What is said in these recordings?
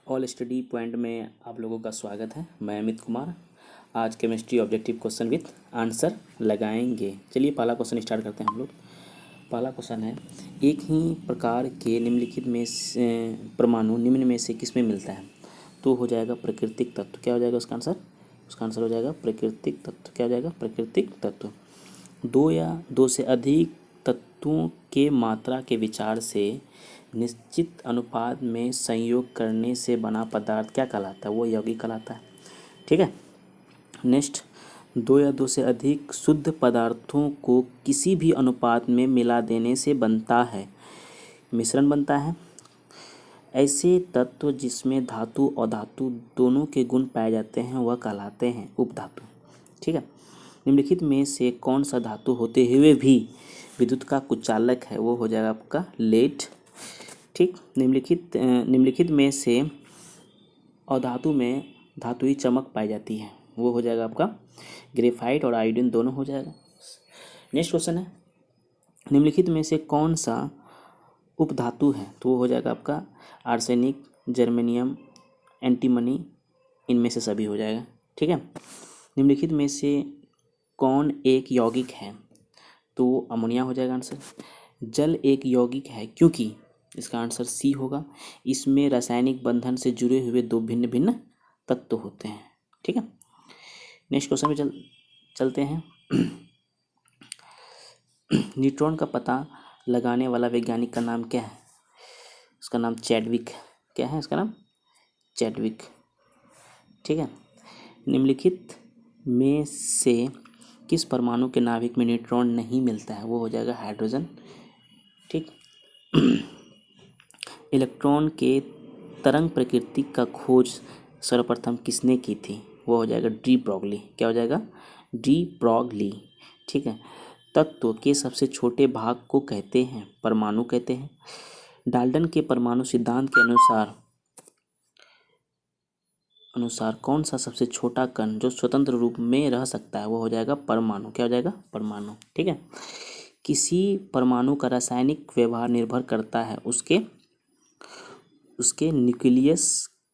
All study point में आप लोगों का स्वागत है। मैं अमित कुमार। आज chemistry objective question with answer लगाएंगे। चलिए पहला क्वेश्चन स्टार्ट करते हैं हम लोग। पहला क्वेश्चन है, एक ही प्रकार के निम्नलिखित में परमाणु निम्न में से किस में मिलता है? तो हो जाएगा प्राकृतिक तत्व। क्या हो जाएगा उसका आंसर? उसका आंसर हो जाएगा प्राकृतिक तत्व। क्या हो जाएगा? प्राकृतिक तत्व। दो या दो से अधिक तत्वों के मात्रा के विचार से निश्चित अनुपात में संयोग करने से बना पदार्थ क्या कहलाता है? वो यौगिक कहलाता है। ठीक है। नेक्स्ट, दो या दो से अधिक शुद्ध पदार्थों को किसी भी अनुपात में मिला देने से बनता है, मिश्रण बनता है। ऐसे तत्व जिसमें धातु और धातु दोनों के गुण पाए जाते हैं वह कहलाते हैं उपधातु। ठीक है। निम्नलिखित में से कौन सा धातु होते हुए भी विद्युत का कुचालक है? वो हो जाएगा आपका लेड। ठीक। निम्नलिखित में से अधातु में धातुई चमक पाई जाती है, वो हो जाएगा आपका ग्रेफाइट और आयोडीन दोनों हो जाएगा। नेक्स्ट क्वेश्चन है, निम्नलिखित में से कौन सा उपधातु है? तो वो हो जाएगा आपका आर्सेनिक, जर्मेनियम, एंटीमनी, इनमें से सभी हो जाएगा। ठीक है। निम्नलिखित में से कौन एक यौगिक है? तो अमोनिया हो जाएगा आंसर। जल एक यौगिक है क्योंकि, इसका आंसर सी होगा, इसमें रासायनिक बंधन से जुड़े हुए दो भिन्न भिन्न तत्व होते हैं। ठीक है। नेक्स्ट क्वेश्चन में चलते हैं। न्यूट्रॉन का पता लगाने वाला वैज्ञानिक का नाम क्या है? उसका नाम चैडविक। क्या है इसका नाम? चैडविक। ठीक है। निम्नलिखित में से किस परमाणु के नाभिक में न्यूट्रॉन नहीं मिलता है? वो हो जाएगा हाइड्रोजन। ठीक। इलेक्ट्रॉन के तरंग प्रकृति का खोज सर्वप्रथम किसने की थी? वो हो जाएगा डी ब्रॉगली। क्या हो जाएगा? De Broglie. ठीक है। तत्व के सबसे छोटे भाग को कहते हैं परमाणु कहते हैं। डाल्टन के परमाणु सिद्धांत के अनुसार कौन सा सबसे छोटा कण जो स्वतंत्र रूप में रह सकता है? वो हो जाएगा परमाणु। क्या हो जाएगा? परमाणु। ठीक है। किसी परमाणु का रासायनिक व्यवहार निर्भर करता है उसके न्यूक्लियस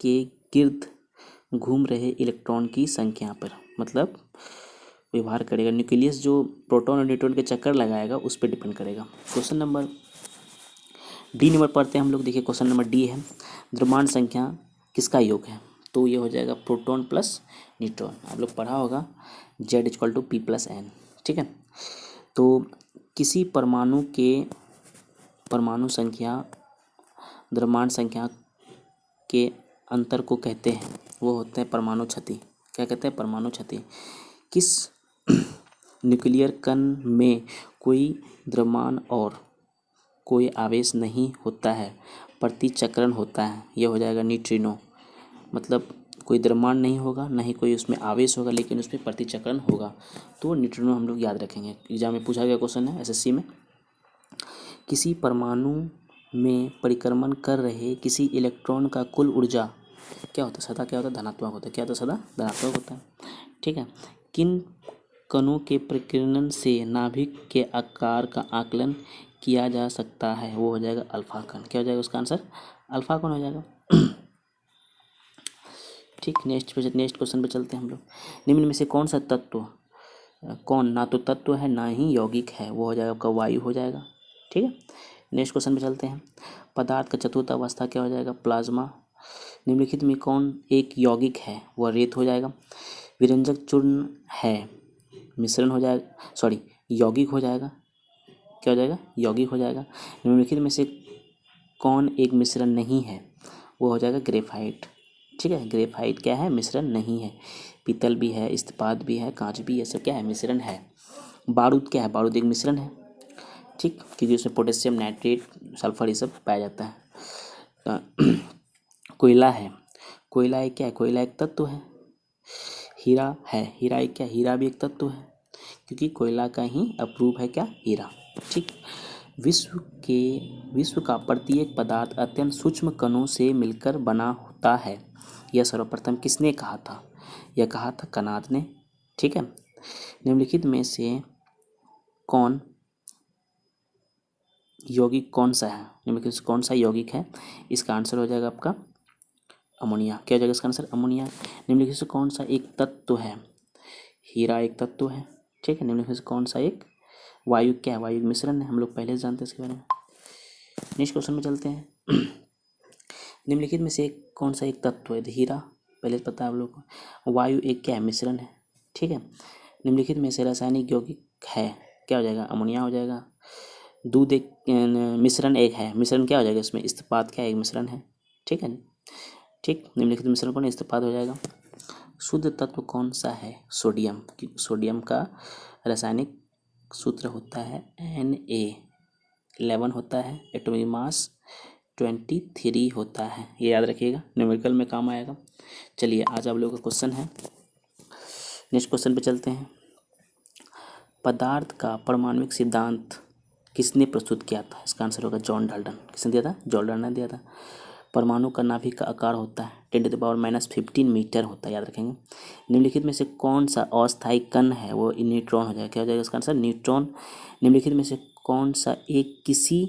के गिर्द घूम रहे इलेक्ट्रॉन की संख्या पर। मतलब व्यवहार करेगा, न्यूक्लियस जो प्रोटॉन और न्यूट्रॉन के चक्कर लगाएगा उस पर डिपेंड करेगा। क्वेश्चन नंबर डी नंबर पढ़ते हैं हम लोग। देखिए क्वेश्चन नंबर डी है, द्रव्यमान संख्या किसका योग है? तो ये हो जाएगा प्रोटॉन प्लस न्यूट्रॉन। आप लोग पढ़ा होगा Z इक्वल टू P+N। ठीक है। तो किसी परमाणु के परमाणु संख्या द्रव्यमान संख्या के अंतर को कहते हैं, वो होते हैं परमाणु क्षति। क्या कहते हैं? परमाणु क्षति। किस न्यूक्लियर कण में कोई द्रव्यमान और कोई आवेश नहीं होता है, प्रतिचक्रण होता है? ये हो जाएगा न्यूट्रिनो। मतलब कोई द्रव्यमान नहीं होगा, ना ही कोई उसमें आवेश होगा, लेकिन उसमें प्रतिचक्रण होगा, तो न्यूट्रिनो हम लोग याद रखेंगे। एग्जाम में पूछा गया क्वेश्चन है SSC में। किसी परमाणु में परिक्रमण कर रहे किसी इलेक्ट्रॉन का कुल ऊर्जा क्या होता है? सदा क्या होता है? धनात्मक होता है। क्या होता है? सदा धनात्मक होता है। ठीक है। किन कणों के प्रकीर्णन से नाभिक के आकार का आकलन किया जा सकता है? वो हो जाएगा अल्फा कण। क्या हो जाएगा उसका आंसर? अल्फा कण हो जाएगा। ठीक। नेक्स्ट क्वेश्चन पे चलते हैं हम लोग। निम्न में से कौन सा तत्व ना तो तत्व है ना ही यौगिक है? वो हो जाएगा आपका वायु हो जाएगा। ठीक है। नेक्स्ट क्वेश्चन पे चलते हैं। पदार्थ का चतुर्थ अवस्था क्या हो जाएगा? प्लाज्मा। निम्नलिखित में कौन एक यौगिक है? वह रेत हो जाएगा। विरंजक चूर्ण है, मिश्रण हो जाएगा, सॉरी यौगिक हो जाएगा। क्या हो जाएगा? यौगिक हो जाएगा। निम्नलिखित में से कौन एक मिश्रण नहीं है? वो हो जाएगा ग्रेफाइट। ठीक है। ग्रेफाइट क्या है? मिश्रण नहीं है। पीतल भी है, इस्पात भी है, कांच भी, ये सब क्या है? मिश्रण है। बारूद क्या है? बारूद एक मिश्रण है। ठीक। क्योंकि उसमें पोटेशियम, नाइट्रेट, सल्फर ये सब पाया जाता है। कोयला है, कोयला एक क्या है? कोयला एक तत्व है। हीरा है, हीरा एक क्या? हीरा भी एक तत्व है, क्योंकि कोयला का ही अप्रूव है क्या? हीरा। ठीक। विश्व का प्रत्येक पदार्थ अत्यंत सूक्ष्म कणों से मिलकर बना होता है, यह सर्वप्रथम किसने कहा था? यह कहा था कनाद ने। ठीक है। निम्नलिखित में से कौन यौगिक कौन सा है? निम्नलिखित से कौन सा यौगिक है? इसका आंसर हो जाएगा आपका अमोनिया। क्या हो जाएगा इसका आंसर? अमोनिया। निम्नलिखित से कौन सा एक तत्व है? हीरा एक तत्व है, ठीक है। निम्नलिखित से कौन सा एक वायु क्या है? वायु मिश्रण है, हम लोग पहले से जानते हैं इसके बारे में। नेक्स्ट क्वेश्चन में चलते हैं। निम्नलिखित में से कौन सा एक तत्व है? हीरा पहले से पता है आप लोग को। वायु एक क्या है? मिश्रण है, ठीक है। निम्नलिखित में से रासायनिक यौगिक है, क्या हो जाएगा? अमोनिया हो जाएगा। दूध एक मिश्रण एक है, मिश्रण क्या हो जाएगा इसमें? इस्पात क्या है? एक मिश्रण है, ठीक है। ठीक, निम्नलिखित मिश्रण कौन है? इस्पात हो जाएगा। शुद्ध तत्व कौन सा है? सोडियम। सोडियम का रासायनिक सूत्र होता है Na11 होता है, एटॉमिक मास 23 होता है, ये याद रखिएगा, न्यूमेरिकल में काम आएगा। चलिए आज आप लोगों का क्वेश्चन है, नेक्स्ट क्वेश्चन पे चलते हैं। पदार्थ का परमाणुिक सिद्धांत किसने प्रस्तुत किया था? इसका आंसर होगा जॉन डाल्टन। किसने दिया था? जॉन डाल्टन ने दिया था। परमाणु का नाभिक का आकार होता है 10⁻⁻15 मीटर होता है, याद रखेंगे। निम्नलिखित में से कौन सा अस्थायी कण है? वो न्यूट्रॉन हो जाएगा। क्या हो जाएगा इसका आंसर? न्यूट्रॉन। निम्नलिखित में से कौन सा एक किसी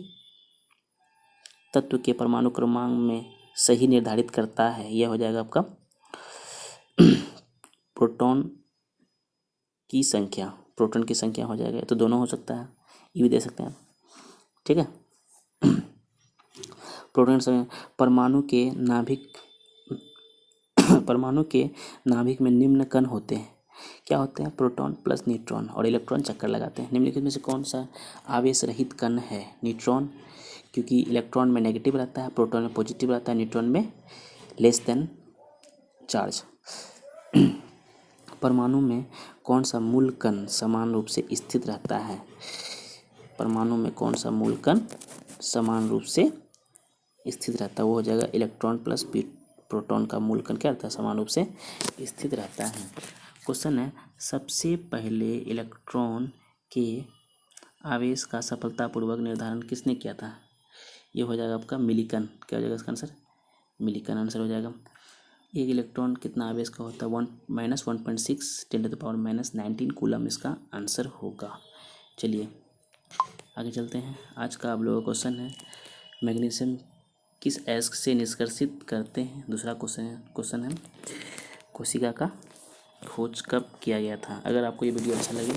तत्व के परमाणु क्रमांक में सही निर्धारित करता है? यह हो जाएगा आपका प्रोटॉन की संख्या। प्रोटॉन की संख्या हो जाएगा, तो दोनों हो सकता है, ये भी दे सकते हैं, ठीक है। प्रोटॉन परमाणु के नाभिक परमाणु के नाभिक में निम्न कण होते हैं, क्या होते हैं? प्रोटॉन प्लस न्यूट्रॉन, और इलेक्ट्रॉन चक्कर लगाते हैं। निम्नलिखित में से कौन सा आवेश रहित कण है? न्यूट्रॉन, क्योंकि इलेक्ट्रॉन में नेगेटिव रहता है, प्रोटॉन में पॉजिटिव रहता है, न्यूट्रॉन में लेस देन चार्ज। परमाणु में कौन सा मूल कण समान रूप से स्थित रहता है? परमाणु में कौन सा मूल कण समान रूप से स्थित रहता है? वो हो जाएगा इलेक्ट्रॉन प्लस प्रोटॉन का मूल कण क्या रहता है? समान रूप से स्थित रहता है। क्वेश्चन है, सबसे पहले इलेक्ट्रॉन के आवेश का सफलतापूर्वक निर्धारण किसने किया था? ये हो जाएगा आपका मिलिकन। क्या हो जाएगा इसका आंसर? मिलिकन आंसर हो जाएगा। एक इलेक्ट्रॉन कितना आवेश का होता है? 1-1.6 10⁻⁻19 कूलम इसका आंसर होगा। चलिए आगे चलते हैं। आज का आप लोगों का क्वेश्चन है, मैग्नीशियम किस अयस्क से निष्कर्षित करते हैं? दूसरा क्वेश्चन है कोशिका का खोज कब किया गया था? अगर आपको ये वीडियो अच्छा लगे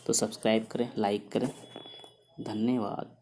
तो सब्सक्राइब करें, लाइक करें। धन्यवाद।